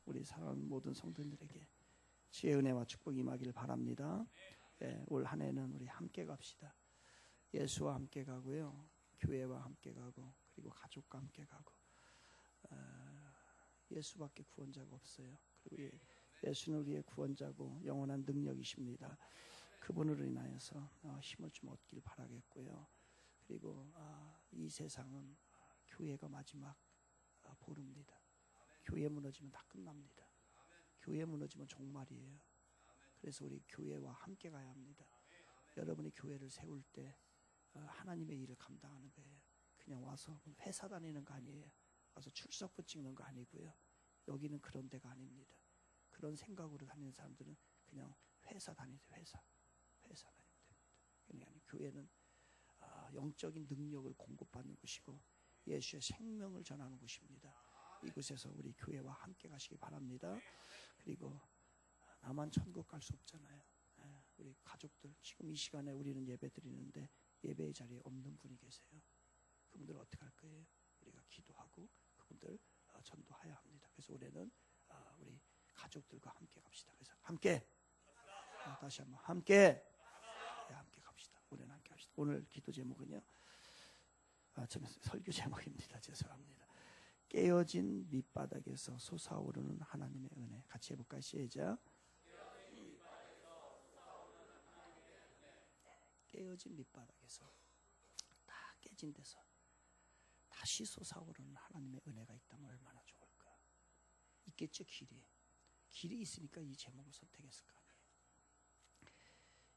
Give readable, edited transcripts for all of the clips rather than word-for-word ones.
우리 사랑하는 모든 성도들에게 주의 은혜와 축복이 임하기를 바랍니다. 예, 올 한 해는 우리 함께 갑시다. 예수와 함께 가고요, 교회와 함께 가고, 그리고 가족과 함께 가고. 예수밖에 구원자가 없어요. 그리고 예수는 우리의 구원자고 영원한 능력이십니다. 그분으로 인하여서 힘을 좀 얻길 바라겠고요. 그리고 이 세상은 교회가 마지막 보루입니다. 교회 무너지면 다 끝납니다. 교회 무너지면 종말이에요. 그래서 우리 교회와 함께 가야 합니다. 여러분이 교회를 세울 때 하나님의 일을 감당하는 거예요. 그냥 와서 회사 다니는 거 아니에요. 와서 출석부 찍는 거 아니고요. 여기는 그런 데가 아닙니다. 그런 생각으로 다니는 사람들은 그냥 회사 다니세요. 회사 다니면 됩니다. 그러니까 교회는 영적인 능력을 공급받는 곳이고 예수의 생명을 전하는 곳입니다. 이곳에서 우리 교회와 함께 가시기 바랍니다. 그리고 나만 천국 갈 수 없잖아요. 우리 가족들, 지금 이 시간에 우리는 예배 드리는데 예배의 자리에 없는 분이 계세요. 그분들 어떻게 할 거예요? 우리가 기도하고 그분들 전도해야 합니다. 그래서 올해는 우리 가족들과 함께 갑시다. 그래서 함께, 다시 한번 함께, 함께 갑시다. 올해는 함께 합시다. 오늘 기도 제목은요, 설교 제목입니다. 죄송합니다. 깨어진 밑바닥에서 솟아오르는 하나님의 은혜. 같이 해볼까요? 시작. 깨어진 밑바닥에서, 다 깨진 데서 다시 솟아오르는 하나님의 은혜가 있다면 얼마나 좋을까. 있겠죠. 길이 있으니까 이 제목을 선택했을 거 아니에요.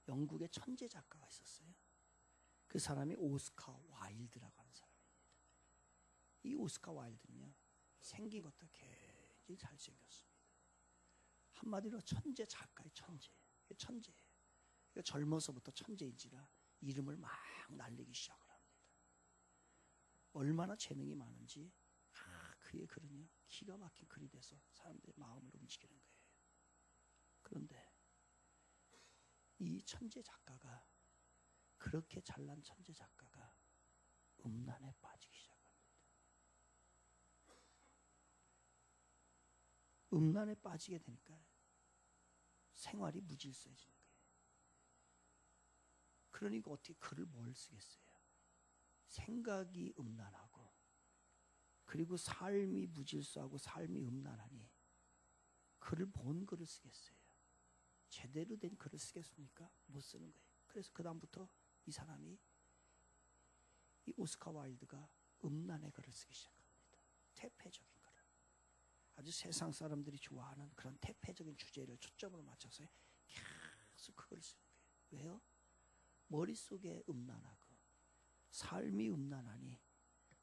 영국의 천재 작가가 있었어요. 그 사람이 오스카 와일드라고 하는 사람입니다. 이 오스카 와일드는요, 생긴 것도 굉장히 잘생겼습니다. 한마디로 천재 작가의 천재예요. 그러니까 젊어서부터 천재인지라 이름을 막 날리기 시작을 합니다. 얼마나 재능이 많은지 그의 글은요, 기가 막힌 글이 돼서 사람들의 마음을 움직이는 거예요. 그런데 이 천재 작가가, 그렇게 잘난 천재 작가가 음란에 빠지기 시작합니다. 음란에 빠지게 되니까 생활이 무질서해지는 거예요. 그러니까 어떻게 글을 뭘 쓰겠어요? 생각이 음란하고, 그리고 삶이 무질서하고 삶이 음란하니 뭔 글을 쓰겠어요? 제대로 된 글을 쓰겠습니까? 못 쓰는 거예요. 그래서 그 다음부터 이 사람이, 이 오스카 와일드가 음란의 글을 쓰기 시작합니다. 퇴폐적인 글을. 아주 세상 사람들이 좋아하는 그런 퇴폐적인 주제를 초점으로 맞춰서 계속 그걸 쓰는 거예요. 왜요? 머릿속에 음란하고 삶이 음란하니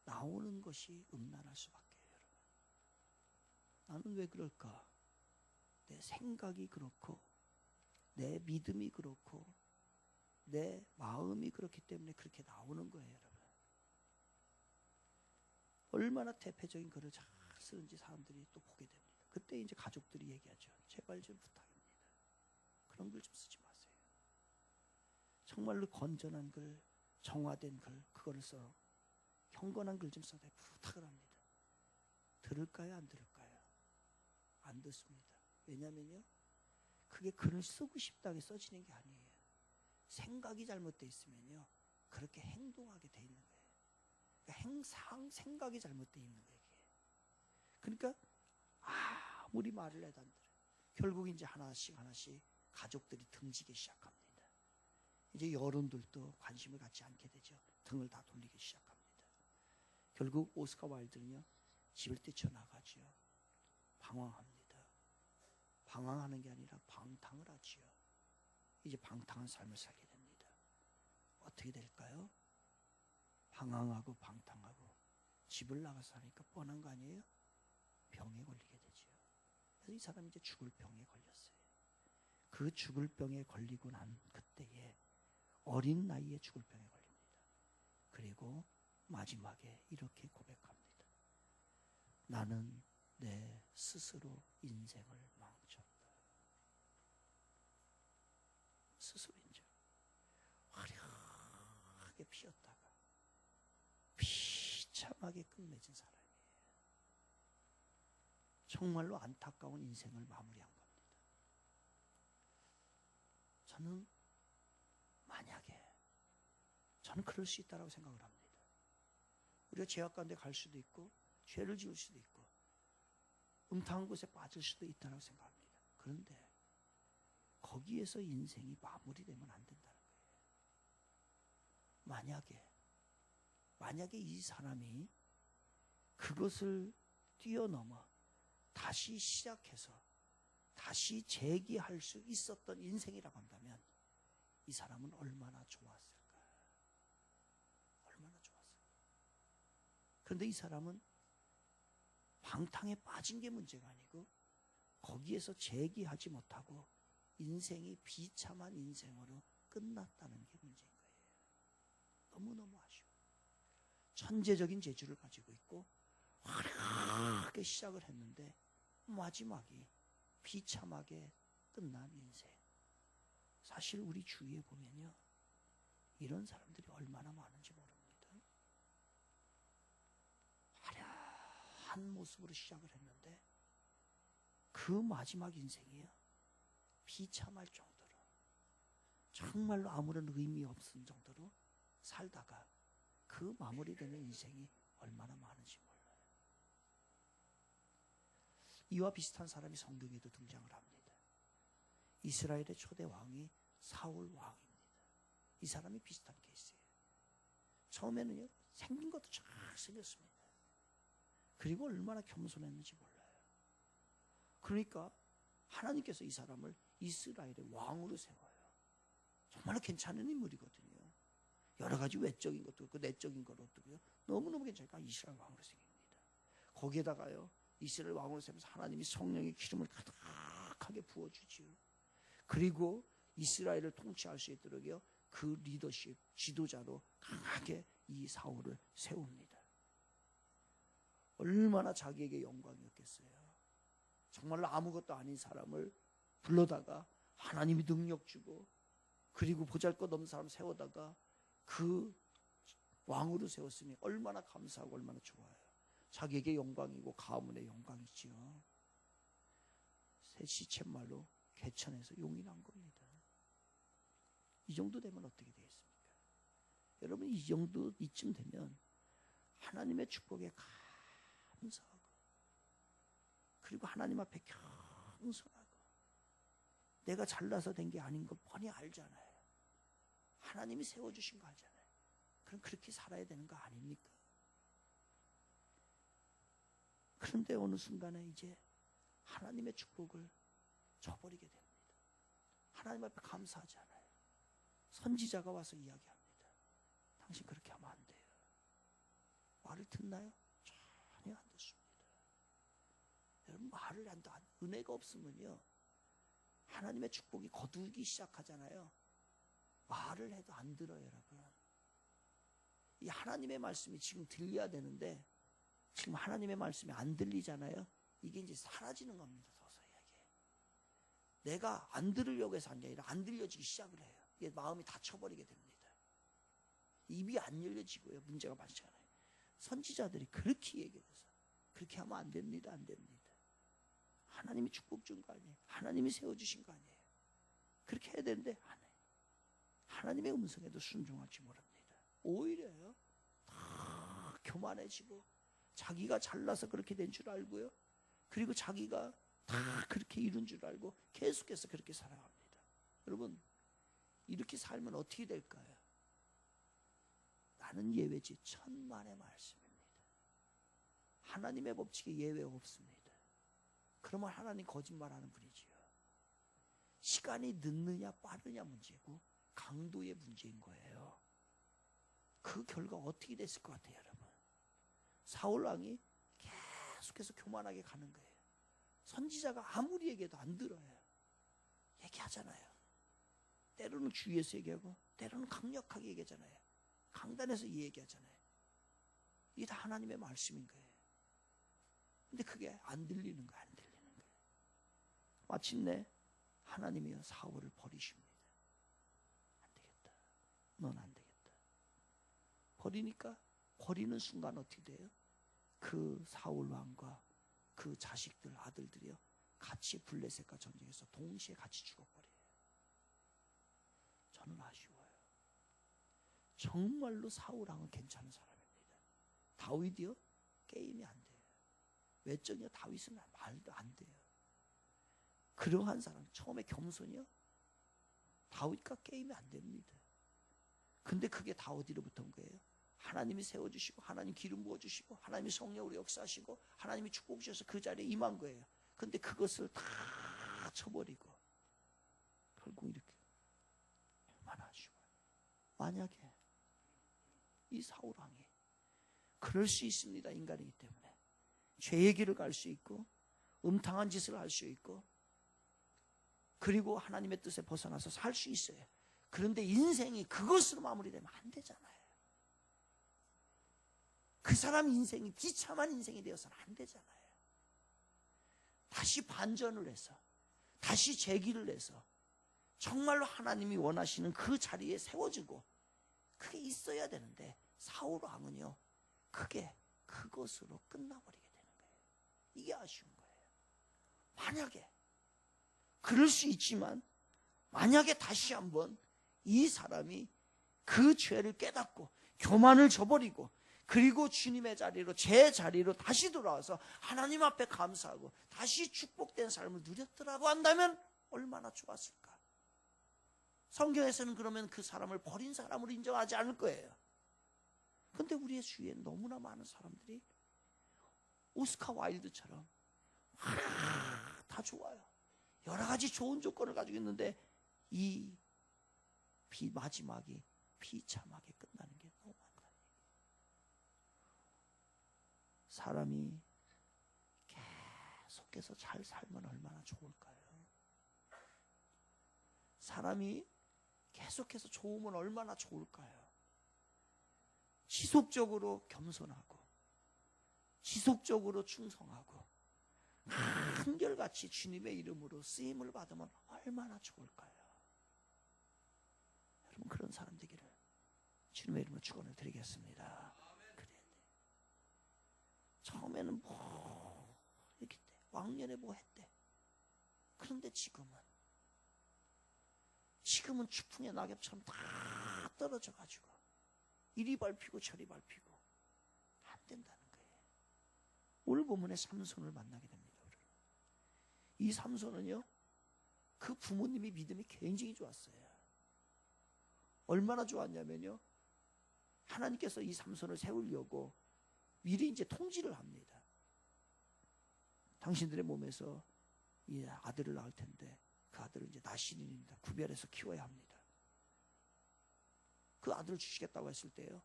나오는 것이 음란할 수밖에 해요. 여러분, 나는 왜 그럴까? 내 생각이 그렇고, 내 믿음이 그렇고, 내 마음이 그렇기 때문에 그렇게 나오는 거예요. 여러분, 얼마나 퇴폐적인 글을 잘 쓰는지 사람들이 또 보게 됩니다. 그때 이제 가족들이 얘기하죠. 제발 좀 부탁입니다. 그런 글 좀 쓰지 마세요. 정말로 건전한 글, 정화된 글, 그거를 써 경건한 글 좀 써달라고 부탁을 합니다. 들을까요? 안 들을까요? 안 듣습니다. 왜냐면요, 그게 글을 쓰고 싶다고 써지는 게 아니에요. 생각이 잘못되어 있으면요, 그렇게 행동하게 돼 있는 거예요. 그러니까 생각이 잘못되어 있는 거예요. 이게. 그러니까 아무리 말을 해도 안 들어요. 결국 이제 하나씩 가족들이 등지기 시작합니다. 이제 여론들도 관심을 갖지 않게 되죠. 등을 다 돌리기 시작합니다. 결국 오스카 와일드는요, 집을 뛰쳐나가죠. 방황합니다. 방황하는 게 아니라 방탕을 하지요. 이제 방탕한 삶을 살게 됩니다. 어떻게 될까요? 방황하고 방탕하고 집을 나가서 사니까 뻔한 거 아니에요? 병에 걸리게 되죠. 그래서 이 사람이 이제 죽을 병에 걸렸어요. 그 죽을 병에 걸리고 난 그때에 어린 나이에 죽을 병에 걸립니다. 그리고 마지막에 이렇게 고백합니다. 나는 내 스스로 인생을 망쳤다. 스스로 인생. 화려하게 피었다가 비참하게 끝맺은 사람이에요. 정말로 안타까운 인생을 마무리한 겁니다. 저는 그럴 수 있다고 생각을 합니다. 우리가 죄악 가운데 갈 수도 있고 죄를 지을 수도 있고 음탕한 곳에 빠질 수도 있다고 생각합니다. 그런데 거기에서 인생이 마무리되면 안 된다는 거예요. 만약에 이 사람이 그것을 뛰어넘어 다시 시작해서 다시 재기할 수 있었던 인생이라고 한다면 이 사람은 얼마나 좋았을까? 얼마나 좋았을까? 그런데 이 사람은 방탕에 빠진 게 문제가 아니고 거기에서 재기하지 못하고 인생이 비참한 인생으로 끝났다는 게 문제인 거예요. 너무너무 아쉬워요. 천재적인 재주를 가지고 있고 화려하게 시작을 했는데 마지막이 비참하게 끝난 인생. 사실 우리 주위에 보면요, 이런 사람들이 얼마나 많은지 모릅니다. 화려한 모습으로 시작을 했는데 그 마지막 인생이요, 비참할 정도로, 정말로 아무런 의미 없은 정도로 살다가 그 마무리되는 인생이 얼마나 많은지 몰라요. 이와 비슷한 사람이 성경에도 등장을 합니다. 이스라엘의 초대 왕이 사울 왕입니다. 이 사람이 비슷한 케이스예요. 처음에는요, 생긴 것도 잘 생겼습니다. 그리고 얼마나 겸손했는지 몰라요. 그러니까 하나님께서 이 사람을 이스라엘의 왕으로 세워요. 정말 괜찮은 인물이거든요. 여러 가지 외적인 것도 그렇고 내적인 것도 너무너무 괜찮으니까 이스라엘 왕으로 생깁니다. 거기에다가요, 이스라엘 왕으로 세면서 하나님이 성령의 기름을 가득하게 부어주지요. 그리고 이스라엘을 통치할 수 있도록요, 그 리더십, 지도자로 강하게 이 사울을 세웁니다. 얼마나 자기에게 영광이었겠어요. 정말로 아무것도 아닌 사람을 불러다가 하나님이 능력 주고, 그리고 보잘것없는 사람 세워다가 그 왕으로 세웠으니 얼마나 감사하고 얼마나 좋아요. 자기에게 영광이고 가문의 영광이지요. 새 시쳇말로 개천에서 용이 난 겁니다. 이 정도 되면 어떻게 되겠습니까? 여러분, 이 정도 이쯤 되면 하나님의 축복에 감사하고, 그리고 하나님 앞에 겸손하고, 내가 잘나서 된 게 아닌 걸 뻔히 알잖아요. 하나님이 세워주신 거 알잖아요. 그럼 그렇게 살아야 되는 거 아닙니까? 그런데 어느 순간에 이제 하나님의 축복을 저버리게 됩니다. 하나님 앞에 감사하지 않아요. 선지자가 와서 이야기합니다. 당신 그렇게 하면 안 돼요. 말을 듣나요? 전혀 안 듣습니다. 여러분, 말을 안 듣, 은혜가 없으면요, 하나님의 축복이 거두기 시작하잖아요. 말을 해도 안 들어요, 여러분. 이 하나님의 말씀이 지금 들려야 되는데 지금 하나님의 말씀이 안 들리잖아요. 이게 이제 사라지는 겁니다. 서서하게. 내가 안 들으려고 해서 한 게 아니라 안 들려지기 시작을 해요. 이게 마음이 닫혀버리게 됩니다. 입이 안 열려지고요. 문제가 많잖아요. 선지자들이 그렇게 얘기해서 그렇게 하면 안 됩니다. 안 됩니다. 하나님이 축복 준 거 아니에요. 하나님이 세워주신 거 아니에요. 그렇게 해야 되는데 안 해요. 하나님의 음성에도 순종하지 모릅니다. 오히려요, 다 교만해지고 자기가 잘나서 그렇게 된 줄 알고요, 그리고 자기가 다 그렇게 이룬 줄 알고 계속해서 그렇게 살아갑니다. 여러분, 이렇게 살면 어떻게 될까요? 나는 예외지 천만의 말씀입니다. 하나님의 법칙에 예외가 없습니다. 그러면 하나님 거짓말하는 분이지요. 시간이 늦느냐 빠르냐 문제고 강도의 문제인 거예요. 그 결과 어떻게 됐을 것 같아요, 여러분? 사울 왕이 계속해서 교만하게 가는 거예요. 선지자가 아무리 얘기해도 안 들어요. 얘기하잖아요. 때로는 주위에서 얘기하고 때로는 강력하게 얘기하잖아요. 강단에서 얘기하잖아요. 이게 다 하나님의 말씀인 거예요. 근데 그게 안 들리는 거예요. 안 들리는 거예요. 마침내 하나님이요, 사울을 버리십니다. 안 되겠다. 넌 안 되겠다. 버리니까 버리는 순간 어떻게 돼요? 그 사울 왕과 그 자식들, 아들들이요, 같이 블레셋과 전쟁에서 동시에 같이 죽어버려요. 저는 아쉬워요. 정말로 사울왕은 괜찮은 사람입니다. 다윗이요, 게임이 안 돼요. 외적이요, 다윗은 말도 안 돼요. 그러한 사람, 처음에 겸손이요, 다윗과 게임이 안 됩니다. 근데 그게 다 어디로부터 온 거예요? 하나님이 세워주시고, 하나님 기름 부어주시고, 하나님이 성령으로 역사하시고, 하나님이 축복 주셔서 그 자리에 임한 거예요. 근데 그것을 다 쳐버리고 결국 이렇게 얼마나 아쉬워요. 만약에 이 사울왕이 그럴 수 있습니다. 인간이기 때문에 죄의 길을 갈 수 있고 음탕한 짓을 할 수 있고 그리고 하나님의 뜻에 벗어나서 살 수 있어요. 그런데 인생이 그것으로 마무리되면 안 되잖아요. 그 사람 인생이 비참한 인생이 되어서는 안 되잖아요. 다시 반전을 해서 다시 재기를 해서 정말로 하나님이 원하시는 그 자리에 세워지고 그게 있어야 되는데 사울 왕은요, 그게 그것으로 끝나버리게 되는 거예요. 이게 아쉬운 거예요. 만약에 그럴 수 있지만 만약에 다시 한번 이 사람이 그 죄를 깨닫고 교만을 저버리고 그리고 주님의 자리로, 제 자리로 다시 돌아와서 하나님 앞에 감사하고 다시 축복된 삶을 누렸더라고 한다면 얼마나 좋았을까. 성경에서는 그러면 그 사람을 버린 사람으로 인정하지 않을 거예요. 그런데 우리의 주위에 너무나 많은 사람들이 오스카 와일드처럼 다 좋아요. 여러 가지 좋은 조건을 가지고 있는데 이 마지막이 비참하게 끝나는 게 너무 많다. 사람이 계속해서 잘 살면 얼마나 좋을까요? 사람이 계속해서 좋으면 얼마나 좋을까요? 지속적으로 겸손하고 지속적으로 충성하고 한결같이 주님의 이름으로 쓰임을 받으면 얼마나 좋을까요? 여러분, 그런 사람 되기를 주님의 이름으로 축원을 드리겠습니다. 그래야 돼. 처음에는 뭐 이렇게 돼. 왕년에 뭐 했대. 그런데 지금은 추풍의 낙엽처럼 다 떨어져 가지고 이리 밟히고 저리 밟히고 안 된다는 거예요. 오늘 본문에 삼손을 만나게 됩니다. 이 삼손은요, 그 부모님이 믿음이 굉장히 좋았어요. 얼마나 좋았냐면요, 하나님께서 이 삼손을 세우려고 미리 이제 통지를 합니다. 당신들의 몸에서 이 아들을 낳을 텐데 그 아들은 이제 나신인입니다. 구별해서 키워야 합니다. 그 아들을 주시겠다고 했을 때요,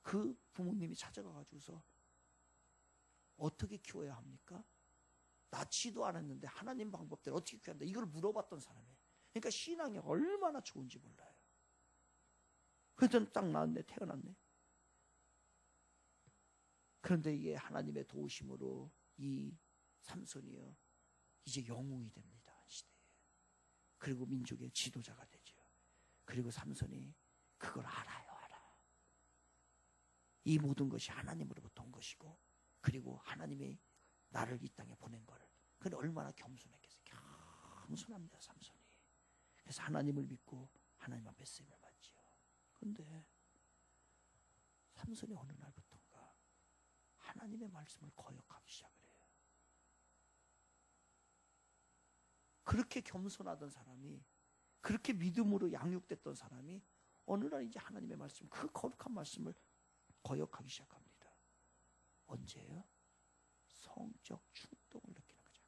그 부모님이 찾아가가지고서 어떻게 키워야 합니까? 낳지도 않았는데 하나님 방법대로 어떻게 키워야 한다, 이걸 물어봤던 사람이에요. 그러니까 신앙이 얼마나 좋은지 몰라요. 그랬더니 딱 낳았네, 태어났네. 그런데 이게 하나님의 도우심으로 이 삼손이요, 이제 영웅이 됩니다. 시대에. 그리고 민족의 지도자가 되죠. 그리고 삼손이 그걸 알아요. 이 모든 것이 하나님으로부터 온 것이고, 그리고 하나님이 나를 이 땅에 보낸 거를. 그런데 얼마나 겸손했겠어요. 겸손합니다, 삼손이. 그래서 하나님을 믿고 하나님 앞에 쓰임을 받지요. 그런데 삼손이 어느 날부터인가 하나님의 말씀을 거역하기 시작을 해요. 그렇게 겸손하던 사람이, 그렇게 믿음으로 양육됐던 사람이 어느 날 이제 하나님의 말씀, 그 거룩한 말씀을 거역하기 시작합니다. 언제예요? 성적 충동을 느끼는 거죠.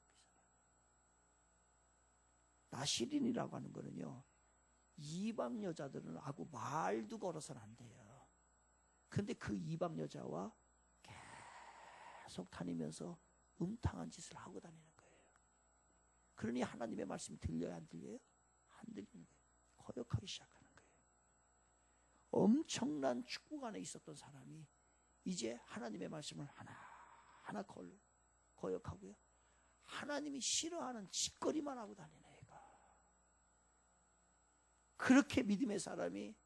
나시린이라고 하는 거는요, 이방 여자들은 하고 말도 걸어서는 안 돼요. 근데 그 이방 여자와 계속 다니면서 음탕한 짓을 하고 다니는 거예요. 그러니 하나님의 말씀이 들려요, 안 들려요? 안 들리는 거예요. 거역하기 시작하는 거예요. 엄청난 축복 안에 있었던 사람이 이제 하나님의 말씀을 하나하나 거역하고요, 하나님이 싫어하는 짓거리만 하고 다니는 애가. 그렇게 믿음의 사람이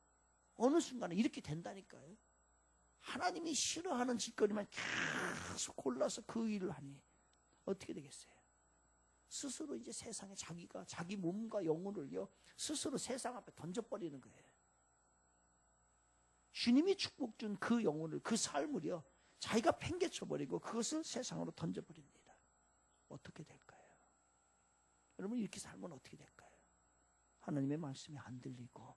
어느 순간에 이렇게 된다니까요. 하나님이 싫어하는 짓거리만 계속 골라서 그 일을 하니 어떻게 되겠어요? 스스로 이제 세상에 자기가 자기 몸과 영혼을요 스스로 세상 앞에 던져버리는 거예요. 주님이 축복 준 그 영혼을, 그 삶을요 자기가 팽개쳐버리고 그것을 세상으로 던져버립니다. 어떻게 될까요? 여러분 이렇게 살면 어떻게 될까요? 하나님의 말씀이 안 들리고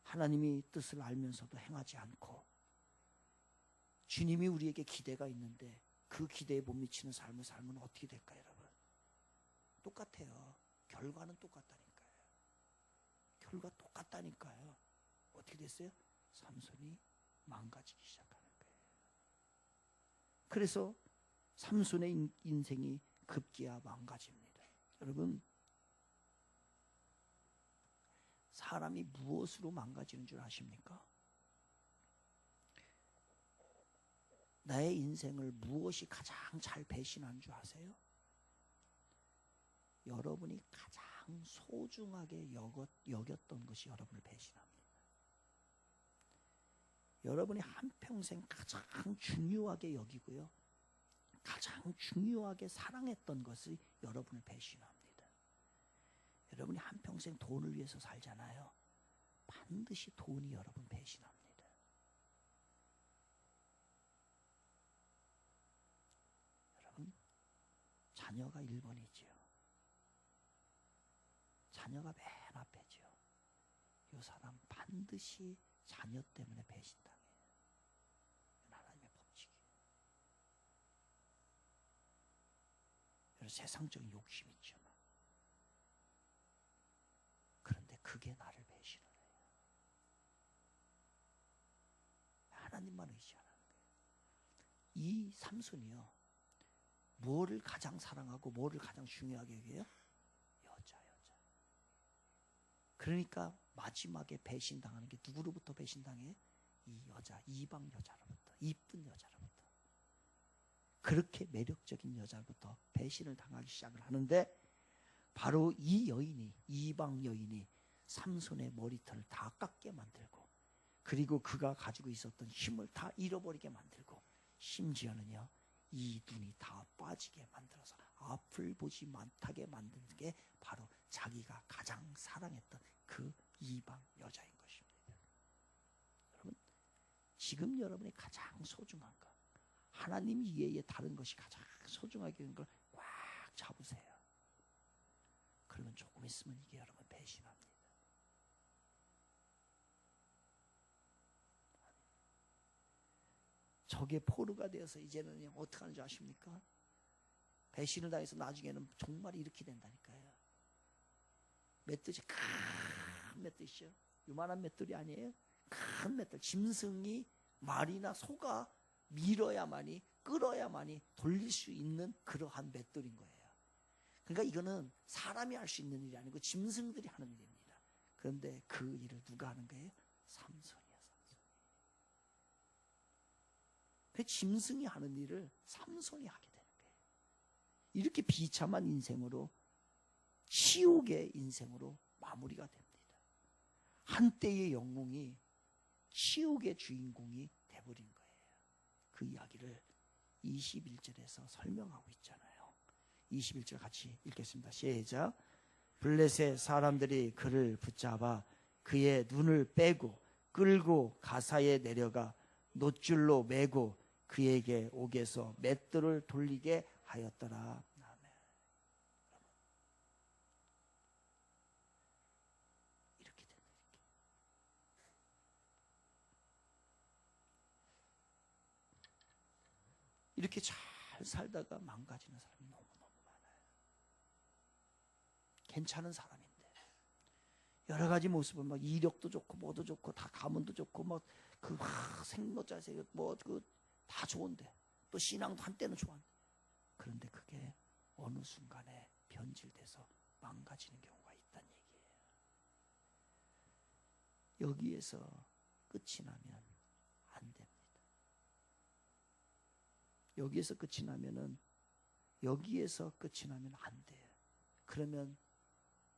하나님이 뜻을 알면서도 행하지 않고 주님이 우리에게 기대가 있는데 그 기대에 못 미치는 삶을 살면 어떻게 될까요, 여러분? 똑같아요. 결과는 똑같다니까요. 결과 똑같다니까요. 어떻게 됐어요? 삼손이 망가지기 시작하는 거예요. 그래서 삼손의 인생이 급기야 망가집니다. 여러분, 사람이 무엇으로 망가지는 줄 아십니까? 나의 인생을 무엇이 가장 잘 배신한 줄 아세요? 여러분이 가장 소중하게 여겼던 것이 여러분을 배신합니다. 여러분이 한평생 가장 중요하게 여기고요. 가장 중요하게 사랑했던 것이 여러분을 배신합니다. 여러분이 한평생 돈을 위해서 살잖아요. 반드시 돈이 여러분 배신합니다. 여러분, 자녀가 1번이지요. 자녀가 맨 앞에죠. 이 사람 반드시 자녀 때문에 배신당해요. 하나님의 법칙이에요. 여러분, 세상적인 욕심 있죠. 그런데 그게 나를 배신을 해요. 하나님만 의지하는 거예요. 이 삼손이요. 뭐를 가장 사랑하고 뭐를 가장 중요하게 여겨요? 여자. 그러니까 마지막에 배신당하는 게 누구로부터 배신당해요? 이 여자, 이방 여자로부터, 이쁜 여자로부터. 그렇게 매력적인 여자로부터 배신을 당하기 시작을 하는데 바로 이 여인이, 이방 여인이 삼손의 머리털을 다 깎게 만들고 그리고 그가 가지고 있었던 힘을 다 잃어버리게 만들고 심지어는요 이 눈이 다 빠지게 만들어서 앞을 보지 못하게 만드는 게 바로 자기가 가장 사랑했던 그 이방 여자인 것입니다. 여러분, 지금 여러분이 가장 소중한 것, 하나님 이외에 다른 것이 가장 소중하게 여긴 걸 꽉 잡으세요. 그러면 조금 있으면 이게 여러분 배신합니다. 저게 포로가 되어서 이제는 어떻게 하는 줄 아십니까? 배신을 당해서 나중에는 정말 이렇게 된다니까요. 멧돼지, 큰 멧돼지요. 요만한 멧돼지 아니에요? 큰 멧돼지. 짐승이 말이나 소가 밀어야만이, 끌어야만이 돌릴 수 있는 그러한 멧돼지인 거예요. 그러니까 이거는 사람이 할 수 있는 일이 아니고 짐승들이 하는 일입니다. 그런데 그 일을 누가 하는 거예요? 삼손이야, 삼손. 그 짐승이 하는 일을 삼손이 하게 되는 거예요. 이렇게 비참한 인생으로, 치욕의 인생으로 마무리가 됩니다. 한때의 영웅이 치욕의 주인공이 돼버린 거예요. 그 이야기를 21절에서 설명하고 있잖아요. 21절 같이 읽겠습니다. 시작. 블레셋 사람들이 그를 붙잡아 그의 눈을 빼고 끌고 가사에 내려가 놋줄로 매고 그에게 옥에서 맷돌을 돌리게 하였더라. 아멘. 이렇게 된다. 이렇게 잘 살다가 망가지는 사람이 너무너무 많아요. 괜찮은 사람인데 여러 가지 모습은 막 이력도 좋고 뭐도 좋고 다 가문도 좋고 뭐 그 생로자세 뭐 그 다 좋은데 또 신앙도 한때는 좋았는데 그런데 그게 어느 순간에 변질돼서 망가지는 경우가 있다는 얘기예요. 여기에서 끝이 나면 안 됩니다. 여기에서 끝이 나면 안 돼요. 그러면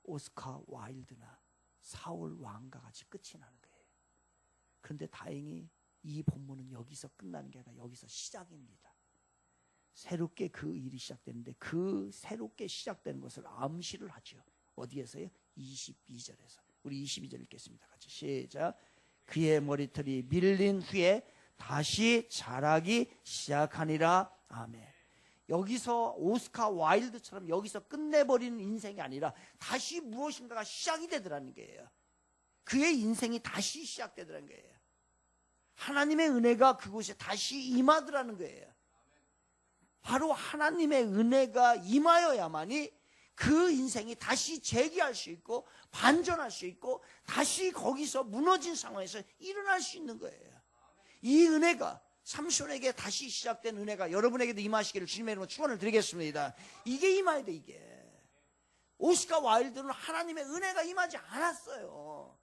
오스카 와일드나 사울 왕과 같이 끝이 나는 거예요. 그런데 다행히 이 본문은 여기서 끝나는 게 아니라 여기서 시작입니다. 새롭게 그 일이 시작되는데 그 새롭게 시작되는 것을 암시를 하죠. 어디에서요? 22절에서. 우리 22절 읽겠습니다. 같이 시작. 그의 머리털이 밀린 후에 다시 자라기 시작하니라. 아멘. 여기서 오스카 와일드처럼 여기서 끝내버리는 인생이 아니라 다시 무엇인가가 시작이 되더라는 거예요. 그의 인생이 다시 시작되더라는 거예요. 하나님의 은혜가 그곳에 다시 임하더라는 거예요. 바로 하나님의 은혜가 임하여야만이 그 인생이 다시 재기할 수 있고 반전할 수 있고 다시 거기서 무너진 상황에서 일어날 수 있는 거예요. 이 은혜가 삼손에게 다시 시작된 은혜가 여러분에게도 임하시기를 주님의 이름으로 축원을 드리겠습니다. 이게 임해야 돼. 이게 오스카 와일드는 하나님의 은혜가 임하지 않았어요.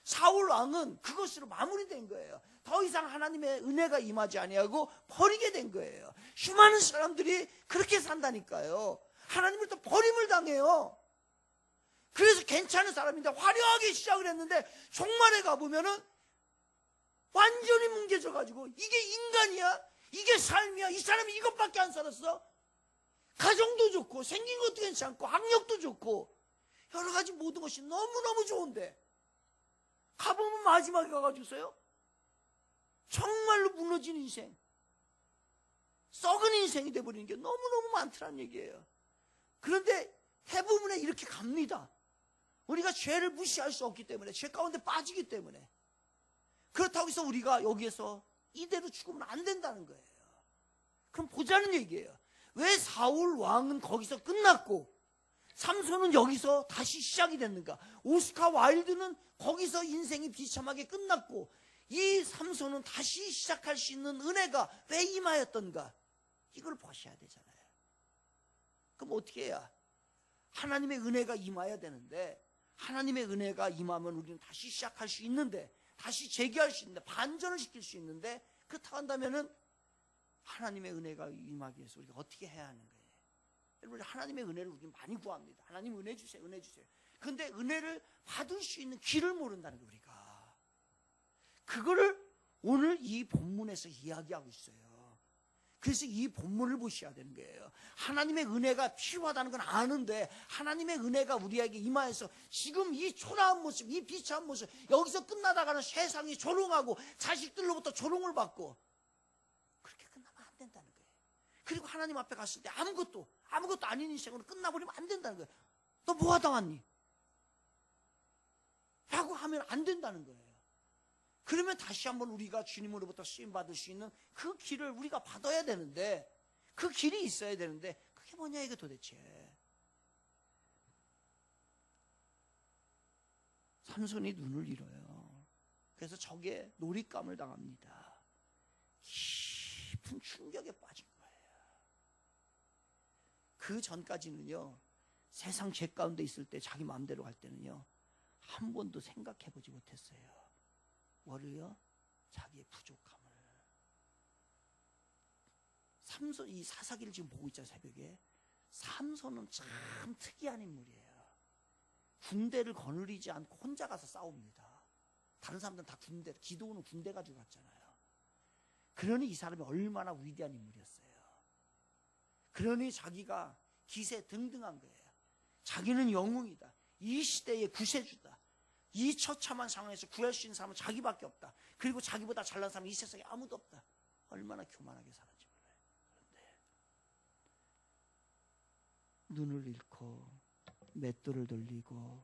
사울 왕은 그것으로 마무리된 거예요. 더 이상 하나님의 은혜가 임하지 아니하고 버리게 된 거예요. 수많은 사람들이 그렇게 산다니까요. 하나님을 또 버림을 당해요. 그래서 괜찮은 사람인데 화려하게 시작을 했는데 종말에 가보면은 완전히 뭉개져가지고 이게 인간이야? 이게 삶이야? 이 사람이 이것밖에 안 살았어? 가정도 좋고 생긴 것도 괜찮고 학력도 좋고 여러 가지 모든 것이 너무너무 좋은데 가보면 마지막에 가가지고서요 정말로 무너진 인생, 썩은 인생이 돼버리는 게 너무너무 많더란 얘기예요. 그런데 대부분에 이렇게 갑니다. 우리가 죄를 무시할 수 없기 때문에, 죄 가운데 빠지기 때문에. 그렇다고 해서 우리가 여기에서 이대로 죽으면 안 된다는 거예요. 그럼 보자는 얘기예요. 왜 사울 왕은 거기서 끝났고 삼손은 여기서 다시 시작이 됐는가? 오스카 와일드는 거기서 인생이 비참하게 끝났고 이 삼손은 다시 시작할 수 있는 은혜가 왜 임하였던가? 이걸 보셔야 되잖아요. 그럼 어떻게 해야? 하나님의 은혜가 임해야 되는데 하나님의 은혜가 임하면 우리는 다시 시작할 수 있는데 다시 재기할 수 있는데 반전을 시킬 수 있는데 그렇다고 한다면은 하나님의 은혜가 임하기 위해서 우리가 어떻게 해야 하는 거예요? 여러분 하나님의 은혜를 우리는 많이 구합니다. 하나님 은혜 주세요. 은혜 주세요. 그런데 은혜를 받을 수 있는 길을 모른다는 거예요. 우리가. 그거를 오늘 이 본문에서 이야기하고 있어요. 그래서 이 본문을 보셔야 되는 거예요. 하나님의 은혜가 필요하다는 건 아는데 하나님의 은혜가 우리에게 임하여서 지금 이 초라한 모습, 이 비참한 모습, 여기서 끝나다가는 세상이 조롱하고 자식들로부터 조롱을 받고 그렇게 끝나면 안 된다는 거예요. 그리고 하나님 앞에 갔을 때 아무것도 아닌 인생으로 끝나버리면 안 된다는 거예요. 너 뭐 하다 왔니? 라고 하면 안 된다는 거예요. 그러면 다시 한번 우리가 주님으로부터 쓰임받을 수 있는 그 길을 우리가 받아야 되는데 그 길이 있어야 되는데 그게 뭐냐 이게 도대체. 삼손이 눈을 잃어요. 그래서 적에 놀잇감을 당합니다. 깊은 충격에 빠진 거예요. 그 전까지는요 세상 죄 가운데 있을 때 자기 마음대로 갈 때는요 한 번도 생각해보지 못했어요. 뭐를요? 자기의 부족함을. 삼손, 이 사사기를 지금 보고 있잖아요, 새벽에. 삼손은 참 특이한 인물이에요. 군대를 거느리지 않고 혼자 가서 싸웁니다. 다른 사람들은 다 군대, 기도는 군대 가지고 갔잖아요. 그러니 이 사람이 얼마나 위대한 인물이었어요. 그러니 자기가 기세 등등한 거예요. 자기는 영웅이다. 이 시대의 구세주다. 이 처참한 상황에서 구할 수 있는 사람은 자기밖에 없다. 그리고 자기보다 잘난 사람은 이 세상에 아무도 없다. 얼마나 교만하게 살았지 몰라요. 그런데 눈을 잃고 맷돌을 돌리고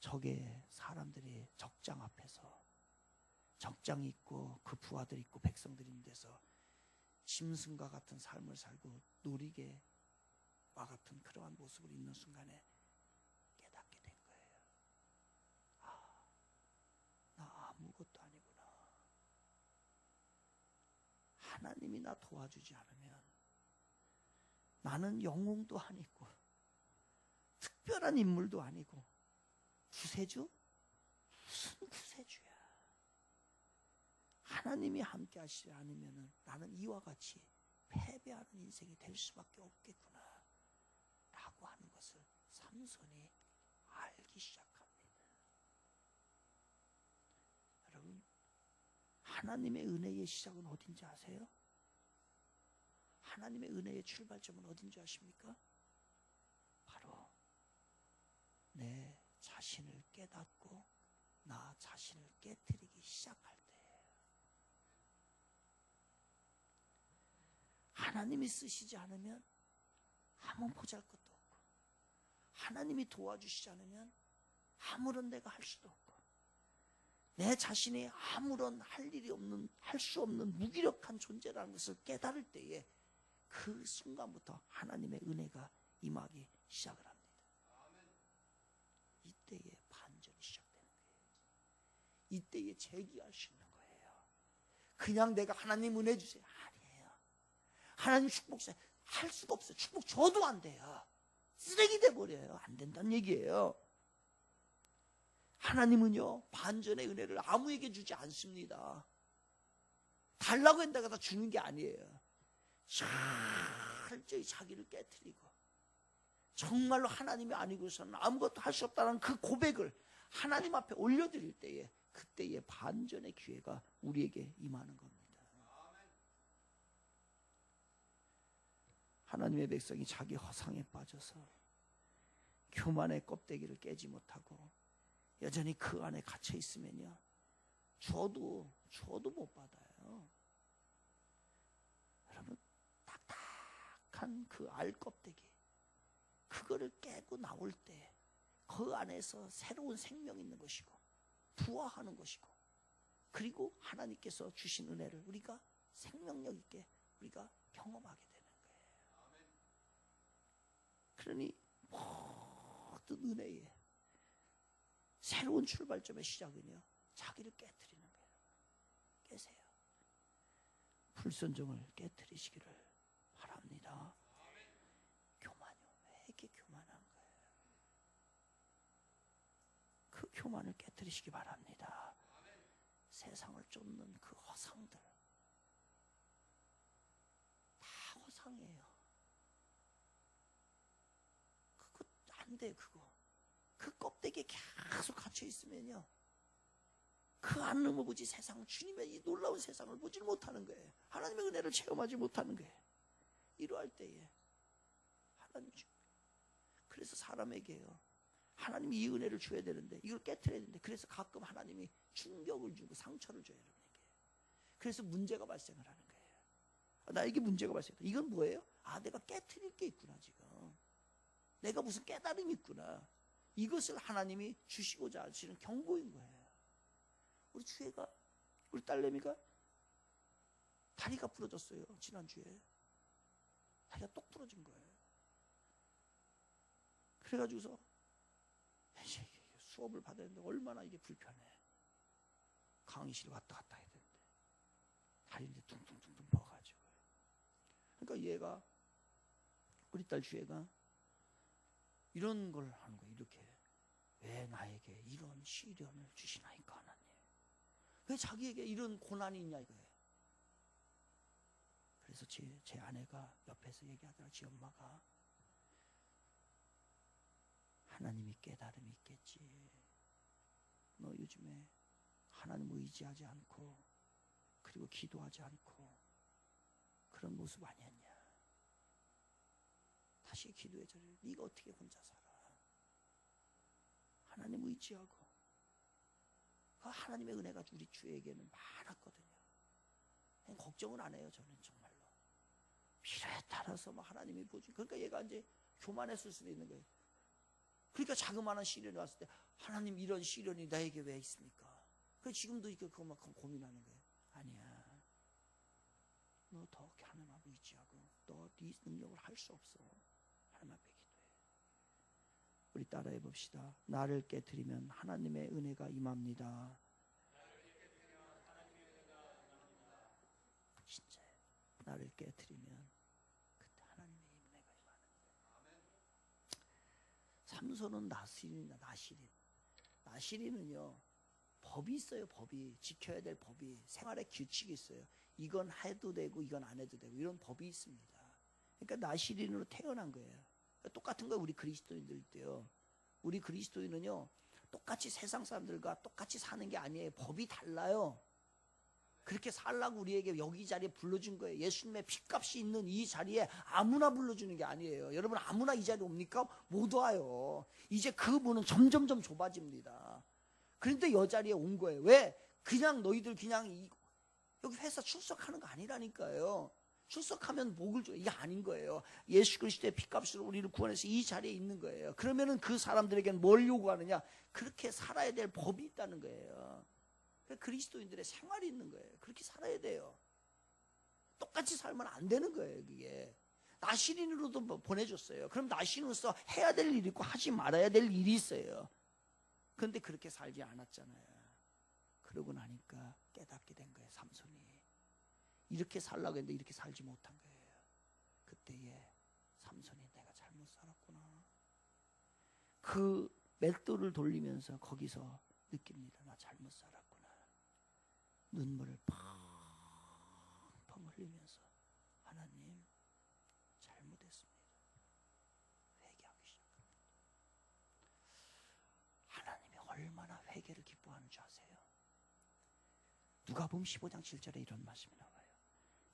적의 사람들이 적장 앞에서 적장이 있고 그 부하들이 있고 백성들이 있는 데서 짐승과 같은 삶을 살고 놀이개와 같은 그러한 모습을 있는 순간에 깨닫게 된 거예요. 나 아무것도 아니구나. 하나님이 나 도와주지 않으면 나는 영웅도 아니고 특별한 인물도 아니고 구세주? 무슨 구세주야. 하나님이 함께 하시지 않으면 나는 이와 같이 패배하는 인생이 될 수밖에 없겠구나 라고 하는 것을 삼손이 알기 시작합니다. 여러분 하나님의 은혜의 시작은 어딘지 아세요? 하나님의 은혜의 출발점은 어딘 줄 아십니까? 바로 내 자신을 깨닫고 나 자신을 깨트리기 시작할 때예요. 하나님이 쓰시지 않으면 아무 보잘것도 없고, 하나님이 도와주시지 않으면 아무런 내가 할 수도 없고, 내 자신이 아무런 할 일이 없는, 할 수 없는 무기력한 존재라는 것을 깨달을 때에 그 순간부터 하나님의 은혜가 임하기 시작을 합니다. 이때에 반전이 시작되는 거예요. 이때에 재기할 수 있는 거예요. 그냥 내가 하나님 은혜 주세요. 아니에요. 하나님 축복 주세요. 할 수가 없어요. 축복 줘도 안 돼요. 쓰레기 돼버려요. 안 된다는 얘기예요. 하나님은요, 반전의 은혜를 아무에게 주지 않습니다. 달라고 한다고 다 주는 게 아니에요. 철저히 자기를 깨트리고 정말로 하나님이 아니고서는 아무것도 할 수 없다는 그 고백을 하나님 앞에 올려드릴 때에 그때의 반전의 기회가 우리에게 임하는 겁니다. 하나님의 백성이 자기 허상에 빠져서 교만의 껍데기를 깨지 못하고 여전히 그 안에 갇혀 있으면요, 줘도 못 받아요. 여러분, 딱딱한 그 알 껍데기, 그거를 깨고 나올 때 그 안에서 새로운 생명이 있는 것이고 부화하는 것이고, 그리고 하나님께서 주신 은혜를 우리가 생명력 있게 우리가 경험하게 되는 거예요. 그러니 모든 은혜에 새로운 출발점의 시작은요, 자기를 깨트리는 거예요. 깨세요. 불순종을 깨트리시기를 바랍니다. 교만이요. 왜 이렇게 교만한 거예요? 그 교만을 깨트리시기 바랍니다. 세상을 쫓는 그 허상들, 다 허상이에요. 그거 안 돼. 그 껍데기에 계속 갇혀 있으면요, 그 안을 보지 세상, 주님의 이 놀라운 세상을 보지 못하는 거예요. 하나님의 은혜를 체험하지 못하는 거예요. 이러할 때에 하나님, 그래서 사람에게요, 하나님이 이 은혜를 줘야 되는데 이걸 깨트려야 되는데, 그래서 가끔 하나님이 충격을 주고 상처를 줘요, 여러분에게. 그래서 문제가 발생을 하는 거예요. 나에게 문제가 발생했다. 이건 뭐예요? 내가 깨트릴 게 있구나. 지금 내가 무슨 깨달음이 있구나. 이것을 하나님이 주시고자 하시는 경고인 거예요. 우리 주혜가, 우리 딸내미가 다리가 부러졌어요. 지난주에 다리가 똑 부러진 거예요. 그래가지고서 수업을 받아야 되는데 얼마나 이게 불편해. 강의실 왔다 갔다 해야 되는데 다리 이제 퉁퉁퉁퉁 버가지고. 그러니까 얘가, 우리 딸 주혜가 이런 걸 하는 거예요. 이렇게, 왜 나에게 이런 시련을 주시나이까 하나님. 왜 자기에게 이런 고난이 있냐 이거예요. 그래서 제 아내가 옆에서 얘기하더라. 지 엄마가, 하나님이 깨달음이 있겠지. 너 요즘에 하나님 의지하지 않고 그리고 기도하지 않고 그런 모습 아니었냐. 다시 기도해 줘라. 네가 어떻게 혼자 살아. 하나님 의지하고. 그 하나님의 은혜가 우리 주에게는 많았거든요. 걱정은 안 해요. 저는 정말로 필요에 따라서 막 하나님이 보지. 그러니까 얘가 이제 교만했을 수도 있는 거예요. 그러니까 자그마한 시련이 왔을 때, 하나님 이런 시련이 나에게 왜 있습니까? 그래서 지금도 이렇게 그만큼 고민하는 거예요. 아니야, 너 더 하나님 앞에 의지하고 너 네 능력을 할 수 없어. 하나님 앞에 기도해. 우리 따라해 봅시다. 나를 깨트리면 하나님의 은혜가 임합니다. 진짜요. 나를 깨트리면 그때 하나님의 은혜가 임하는 거예요. 삼손은 나시린은요, 법이 있어요. 법이 지켜야 될 법이, 생활의 규칙이 있어요. 이건 해도 되고 이건 안 해도 되고 이런 법이 있습니다. 그러니까 나시린으로 태어난 거예요. 똑같은 거 우리 그리스도인들도요. 우리 그리스도인은요, 똑같이 세상 사람들과 똑같이 사는 게 아니에요. 법이 달라요. 그렇게 살라고 우리에게 여기 자리에 불러준 거예요. 예수님의 핏값이 있는 이 자리에 아무나 불러주는 게 아니에요. 여러분 아무나 이 자리에 옵니까? 못 와요. 이제 그 문은 점점점 좁아집니다. 그런데 이 자리에 온 거예요. 왜? 그냥 너희들 그냥 여기 회사 출석하는 거 아니라니까요. 출석하면 복을 줘. 이게 아닌 거예요. 예수 그리스도의 핏값으로 우리를 구원해서 이 자리에 있는 거예요. 그러면은 그 사람들에게는 뭘 요구하느냐? 그렇게 살아야 될 법이 있다는 거예요. 그리스도인들의 생활이 있는 거예요. 그렇게 살아야 돼요. 똑같이 살면 안 되는 거예요. 그게 나시린으로도 보내줬어요. 그럼 나시린으로서 해야 될 일이 있고 하지 말아야 될 일이 있어요. 그런데 그렇게 살지 않았잖아요. 그러고 나니까 깨닫게 된 거예요. 삼손이 이렇게 살라고 했는데 이렇게 살지 못한 거예요. 그때에 삼손이 내가 잘못 살았구나. 그 맷돌을 돌리면서 거기서 느낍니다. 나 잘못 살았구나. 눈물을 펑펑 흘리면서 하나님 잘못했습니다. 회개하기 시작합니다. 하나님이 얼마나 회개를 기뻐하는 줄 아세요? 누가복음 15장 7절에 이런 말씀이 나와요.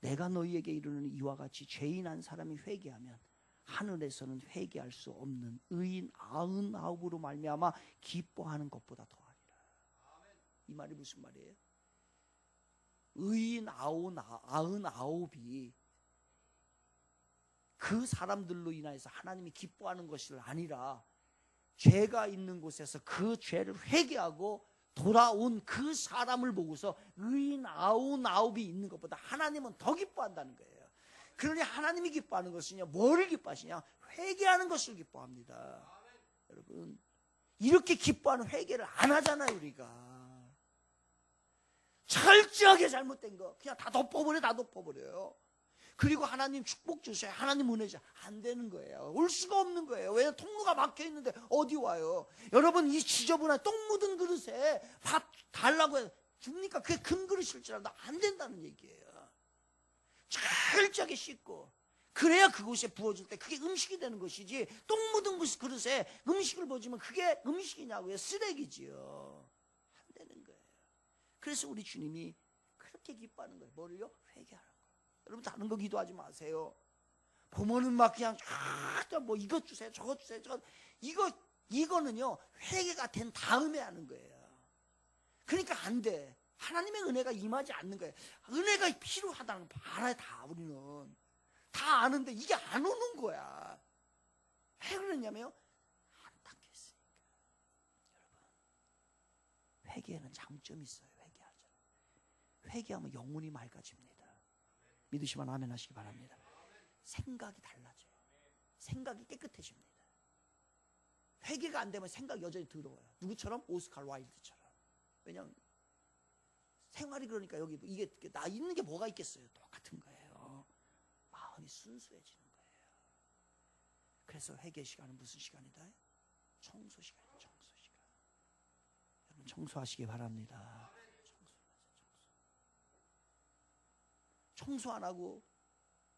내가 너희에게 이르는 이와 같이 죄인 한 사람이 회개하면 하늘에서는 회개할 수 없는 의인 99으로 말미암아 기뻐하는 것보다 더하리라. 이 말이 무슨 말이에요? 의인 99이 그 사람들로 인해서 하나님이 기뻐하는 것이 아니라 죄가 있는 곳에서 그 죄를 회개하고 돌아온 그 사람을 보고서 의인 99이 있는 것보다 하나님은 더 기뻐한다는 거예요. 그러니 하나님이 기뻐하는 것이냐, 뭐를 기뻐하시냐? 회개하는 것을 기뻐합니다. 여러분, 이렇게 기뻐하는 회개를 안 하잖아요. 우리가 철저하게 잘못된 거 그냥 다 덮어버려요. 그리고 하나님 축복 주셔야 하나님 은혜 주셔야 안 되는 거예요. 올 수가 없는 거예요. 왜? 통로가 막혀 있는데 어디 와요? 여러분 이 지저분한 똥 묻은 그릇에 밥 달라고 해서 줍니까? 그게 큰 그릇일 줄 알아도 안 된다는 얘기예요. 철저하게 씻고 그래야 그곳에 부어줄 때 그게 음식이 되는 것이지, 똥 묻은 그릇에 음식을 부어주면 그게 음식이냐고요? 쓰레기지요. 안 되는 거예요. 그래서 우리 주님이 그렇게 기뻐하는 거예요. 뭐를요? 회개하는 거예요. 여러분 다른 거 기도하지 마세요. 보면은 막 그냥 뭐 이것 주세요, 저것 주세요, 이거는요 회개가 된 다음에 하는 거예요. 그러니까 안 돼. 하나님의 은혜가 임하지 않는 거예요. 은혜가 필요하다는 거 알아요. 다 우리는 다 아는데 이게 안 오는 거야. 왜 그러냐면요, 안 닦였으니까. 여러분 회개에는 장점이 있어요. 회개하면 영혼이 맑아집니다. 믿으시면 아멘 하시기 바랍니다. 생각이 달라져요. 생각이 깨끗해집니다. 회개가 안 되면 생각이 여전히 더러워요. 누구처럼? 오스칼 와일드처럼. 왜냐하면 생활이 그러니까 여기도 이게 나 있는 게 뭐가 있겠어요? 똑같은 거예요. 마음이 순수해지는 거예요. 그래서 회개 시간은 무슨 시간이다? 청소 시간이에요. 청소 시간. 여러분 청소하시기 바랍니다. 청소 안 하고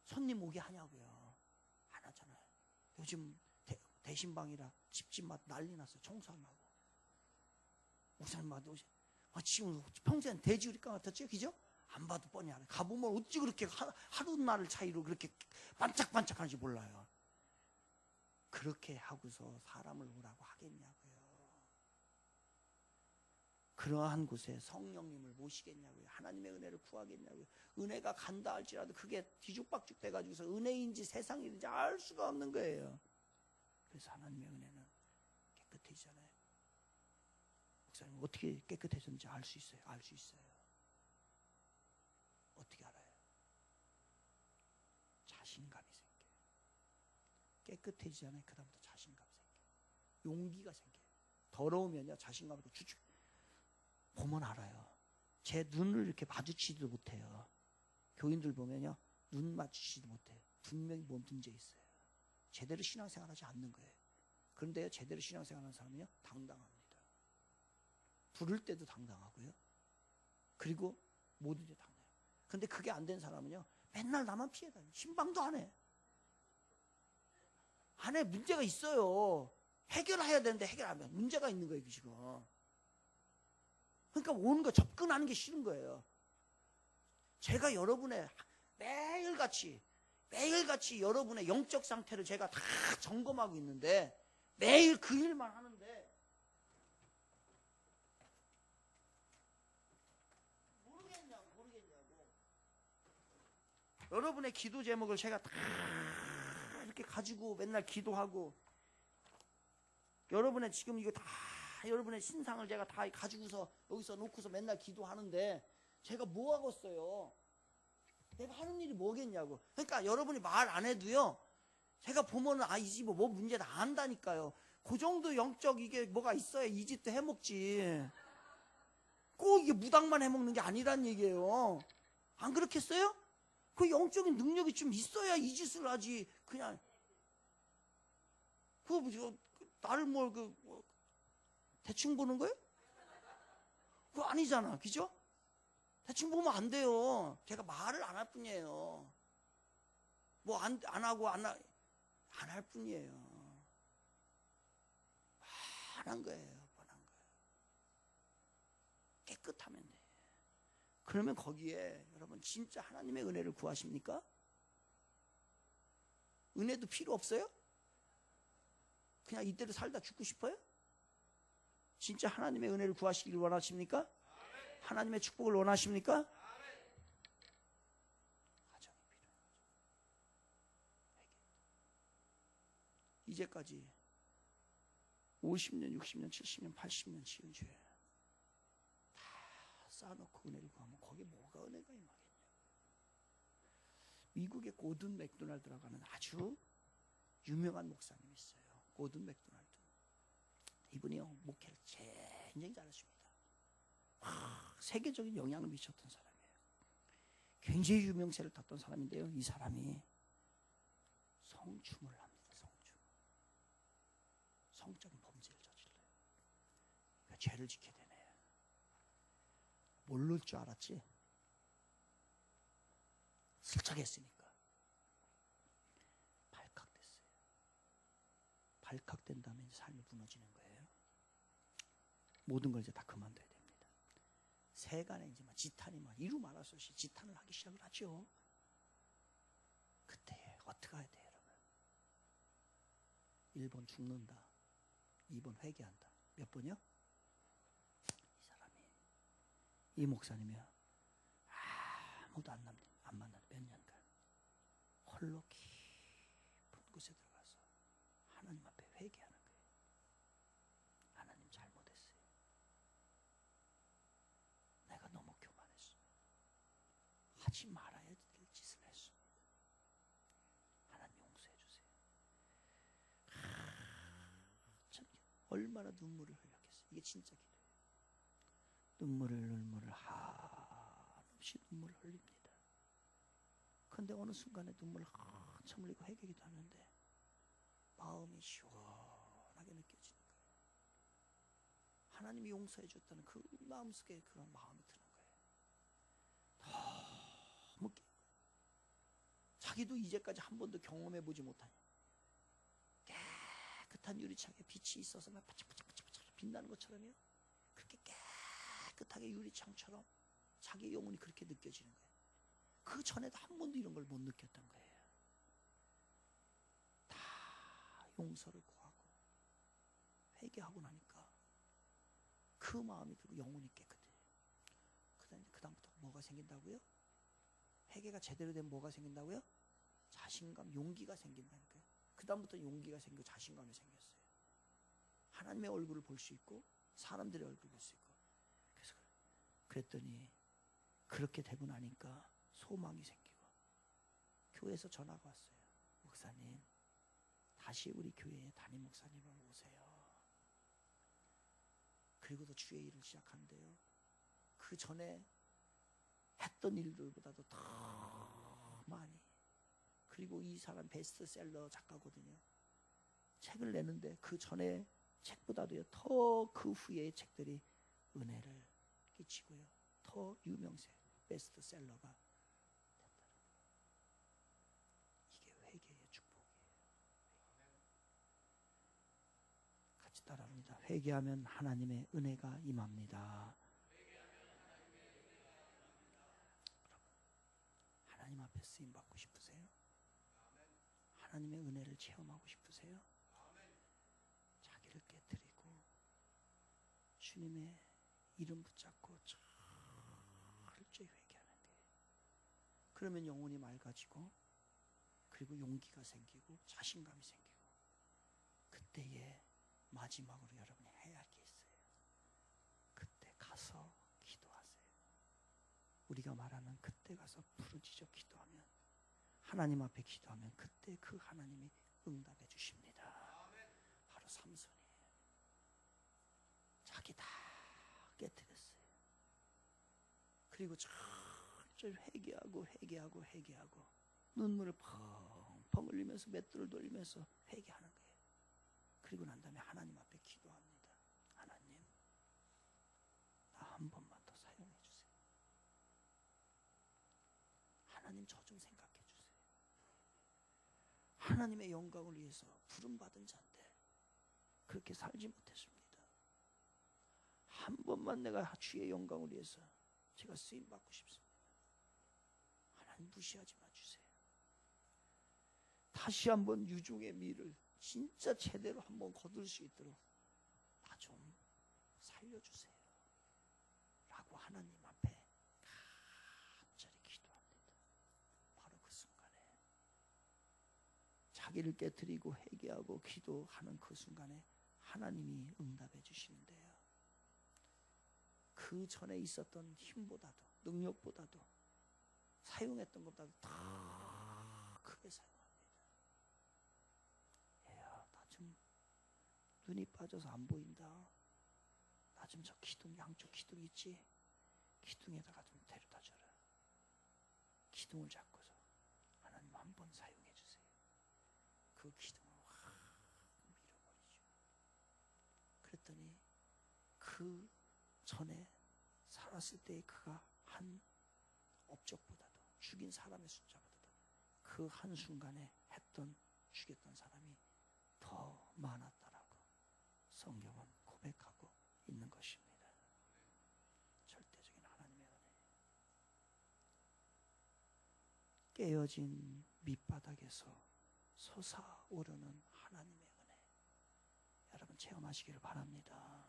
손님 오게 하냐고요? 안 하잖아요. 요즘 대신방이라 집집마다 난리 났어요. 청소 안 하고. 목사님마다 지금 평소엔 돼지우리깡 같았죠? 그죠? 안 봐도 뻔히 알아요. 가보면 어찌 그렇게 하루날 차이로 그렇게 반짝반짝하는지 몰라요. 그렇게 하고서 사람을 오라고 하겠냐고요. 그러한 곳에 성령님을 모시겠냐고요. 하나님의 은혜를 구하겠냐고요. 은혜가 간다 할지라도 그게 뒤죽박죽 돼가지고서 은혜인지 세상인지 알 수가 없는 거예요. 그래서 하나님의 은혜는 깨끗해지잖아요. 목사님 어떻게 깨끗해졌는지 알 수 있어요. 알 수 있어요. 어떻게 알아요? 자신감이 생겨요. 깨끗해지잖아요. 그 다음부터 자신감이 생겨요. 용기가 생겨요. 더러우면요 자신감으로 주축 보면 알아요. 제 눈을 이렇게 마주치지도 못해요. 교인들 보면요 눈 마주치지도 못해요. 분명히 뭐 문제 있어요. 제대로 신앙생활하지 않는 거예요. 그런데 제대로 신앙생활하는 사람은요 당당합니다. 부를 때도 당당하고요. 그리고 뭐든지 당당해요. 그런데 그게 안 된 사람은요 맨날 나만 피해 다녀요. 신방도 안 해. 안에 문제가 있어요. 해결해야 되는데 해결 안 하면 문제가 있는 거예요 지금. 그러니까 오는 거 접근하는 게 싫은 거예요. 제가 여러분의 매일같이 여러분의 영적 상태를 제가 다 점검하고 있는데 매일 그 일만 하는데 모르겠냐고. 여러분의 기도 제목을 제가 다 이렇게 가지고 맨날 기도하고 여러분의 지금 이거 다 여러분의 신상을 제가 다 가지고서 여기서 놓고서 맨날 기도하는데 제가 뭐 하겠어요? 내가 하는 일이 뭐겠냐고. 그러니까 여러분이 말 안 해도요. 제가 보면은 이 집 뭐 문제 다 안다니까요. 그 정도 영적 이게 뭐가 있어야 이 집도 해먹지. 꼭 이게 무당만 해먹는 게 아니란 얘기예요. 안 그렇겠어요? 그 영적인 능력이 좀 있어야 이 짓을 하지. 그냥 나를 대충 보는 거예요? 그거 아니잖아, 그죠? 대충 보면 안 돼요. 제가 말을 안 할 뿐이에요. 뭐 안 하고 안 할 뿐이에요. 뻔한 거예요. 깨끗하면 돼. 그러면 거기에 여러분 진짜 하나님의 은혜를 구하십니까? 은혜도 필요 없어요? 그냥 이대로 살다 죽고 싶어요? 진짜 하나님의 은혜를 구하시길 원하십니까? 하나님의 축복을 원하십니까? 가정이 필요해요. 이제까지 50년, 60년, 70년, 80년 지은 죄 다 쌓아놓고 은혜를 구하면 거기에 뭐가 은혜가 임하겠냐고. 미국의 고든 맥도날드라고 하는 아주 유명한 목사님이 있어요. 고든 맥도날드. 이분이요 목회를 굉장히 잘하십니다. 세계적인 영향을 미쳤던 사람이에요. 굉장히 유명세를 탔던 사람인데요. 이 사람이 성추물을 합니다. 성적인 범죄를 저질러요. 그러니까 죄를 지켜야 되네. 모를 줄 알았지? 슬쩍 했으니까 발칵됐어요. 발칵된 다음에 삶이 무너지는 거예요. 모든 걸 이제 다 그만둬야 됩니다. 세간에 이제 지탄이 이루 말할 수 없이 지탄을 하기 시작을 하죠. 그때 어떻게 해야 돼요, 여러분? 1번 죽는다. 2번 회개한다. 몇 번이요? 이 사람이, 이 목사님이요. 아무도 안 만나는 몇 년간 홀로 깊은 곳에 들어가서 하나님 앞에 회개하는 거예요. 하나님 잘못했어요. 내가 너무 교만했어. 하지 말아야 될 짓을 했어. 하나님 용서해 주세요. 참 얼마나 눈물을 흘렸겠어요. 이게 진짜 기도예요. 눈물을 한없이 눈물을 흘립니다. 그런데 어느 순간에 눈물을 한참 흘리고 회개기도 하는데 마음이 시원하게 느껴지는 거예요. 하나님이 용서해 줬다는 그 마음속에 그런 마음이 드는 거예요. 너무 자기도 이제까지 한 번도 경험해 보지 못한 깨끗한 유리창에 빛이 있어서 막 반짝반짝 빛나는 것처럼요. 그렇게 깨끗하게 유리창처럼 자기 영혼이 그렇게 느껴지는 거예요. 그 전에도 한 번도 이런 걸 못 느꼈던 거예요. 다 용서를 구하고 회개하고 나니까 그 마음이 들고 영혼이 깨끗해요. 그다음부터 뭐가 생긴다고요? 회개가 제대로 되면 뭐가 생긴다고요? 자신감, 용기가 생긴다니까요. 그다음부터 용기가 생기고 자신감이 생겼어요. 하나님의 얼굴을 볼 수 있고 사람들의 얼굴을 볼 수 있고. 그래서 그랬더니 그렇게 되고 나니까 소망이 생기고 교회에서 전화가 왔어요. 목사님, 다시 우리 교회에 담임 목사님을 오세요. 그리고도 주의 일을 시작한대요. 그 전에 했던 일들보다도 더 많이. 그리고 이 사람 베스트셀러 작가거든요. 책을 내는데 그 전에 책보다도요 더 그 후의 책들이 은혜를 끼치고요 더 유명세 베스트셀러가 됐다는 거예요. 이게 회개의 축복이에요. 같이 따라합니다. 회개하면 하나님의 은혜가 임합니다. 앞에 쓰임 받고 싶으세요? 하나님의 은혜를 체험하고 싶으세요? 자기를 깨뜨리고 주님의 이름 붙잡고 철저히 회개하는 거예요. 그러면 영혼이 맑아지고 그리고 용기가 생기고 자신감이 생기고 그때에 마지막으로 여러분이 해야 할 게 있어요. 그때 가서 기도하세요. 우리가 말하는 그때 가서 부르짖어 기도하면 하나님 앞에 기도하면 그때 그 하나님이 응답해 주십니다. 바로 삼손이에요. 자기 다 깨뜨렸어요. 그리고 철저히 회개하고 눈물을 펑펑 흘리면서 맷돌을 돌리면서 회개하는 거예요. 그리고 난 다음에 하나님 앞에 기도합니다. 하나님, 나 한 번만 더 사용해 주세요. 하나님, 저 좀 생각해 주세요. 하나님의 영광을 위해서 부름받은 자인데 그렇게 살지 못했습니다. 한 번만 내가 주의 영광을 위해서 제가 쓰임 받고 싶습니다. 하나님, 무시하지 마주세요. 다시 한번 유종의 미를 진짜 제대로 한번 거둘 수 있도록 나 좀 살려주세요. 라고 하나님 앞에 간절히 기도합니다. 바로 그 순간에 자기를 깨뜨리고 회개하고 기도하는 그 순간에 하나님이 응답해 주시는데요. 그 전에 있었던 힘보다도 능력보다도 사용했던 것보다도 더 크게 사용합니다. 얘야, 나 좀 눈이 빠져서 안 보인다. 나 좀 저 기둥, 양쪽 기둥 있지? 기둥에다가 좀 데려다 줘라. 기둥을 잡고서 하나님 한 번 사용해 주세요. 그 기둥을 확 밀어버리죠. 그랬더니 그 전에 살았을 때 그가 한 업적보다도 죽인 사람의 숫자보다도 그 한순간에 죽였던 사람이 더 많았다라고 성경은 고백하고 있는 것입니다. 절대적인 하나님의 은혜. 깨어진 밑바닥에서 솟아오르는 하나님의 은혜. 여러분 체험하시기를 바랍니다.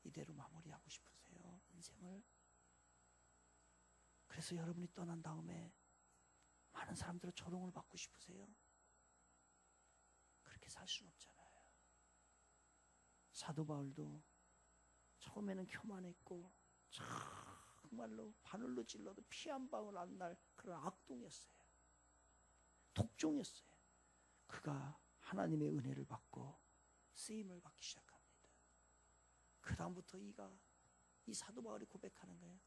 이대로 마무리하고 싶으세요? 인생을? 그래서 여러분이 떠난 다음에 많은 사람들의 조롱을 받고 싶으세요? 그렇게 살 수는 없잖아요. 사도 바울도 처음에는 교만했고 정말로 바늘로 찔러도 피 한 방울 안 날 그런 악동이었어요. 독종이었어요. 그가 하나님의 은혜를 받고 쓰임을 받기 시작합니다. 그 다음부터 이 사도 바울이 고백하는 거예요.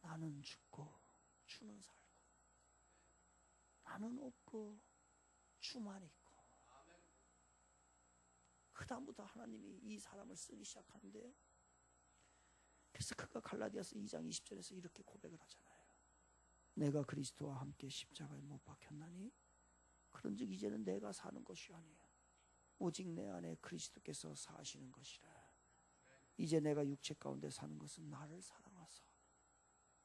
나는 죽고 주는 살고 나는 없고 주만 있고. 그 다음부터 하나님이 이 사람을 쓰기 시작하는데요. 그래서 그가 갈라디아서 2장 20절에서 이렇게 고백을 하잖아요. 내가 그리스도와 함께 십자가에 못 박혔나니 그런즉 이제는 내가 사는 것이 아니에요. 오직 내 안에 그리스도께서 사시는 것이라. 이제 내가 육체 가운데 사는 것은 나를 사랑하사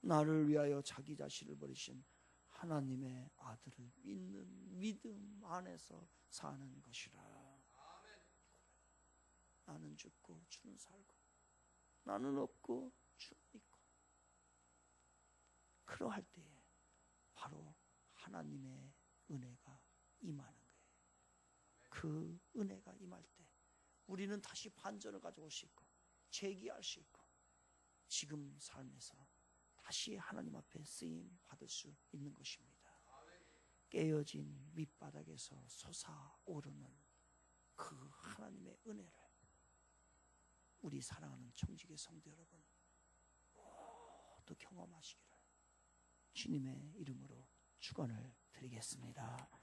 나를 위하여 자기 자신을 버리신 하나님의 아들을 믿는 믿음 안에서 사는 것이라. 나는 죽고 주는 살고 나는 없고 주는 있고. 그러할 때에 바로 하나님의 은혜가 임하는 거예요. 그 은혜가 임할 때 우리는 다시 반전을 가져올 수 있고 재기할 수 있고 지금 삶에서 다시 하나님 앞에 쓰임 받을 수 있는 것입니다. 깨어진 밑바닥에서 솟아오르는 그 하나님의 은혜를 우리 사랑하는 청지기 성도 여러분 모두 경험하시기를 주님의 이름으로 축원을 드리겠습니다.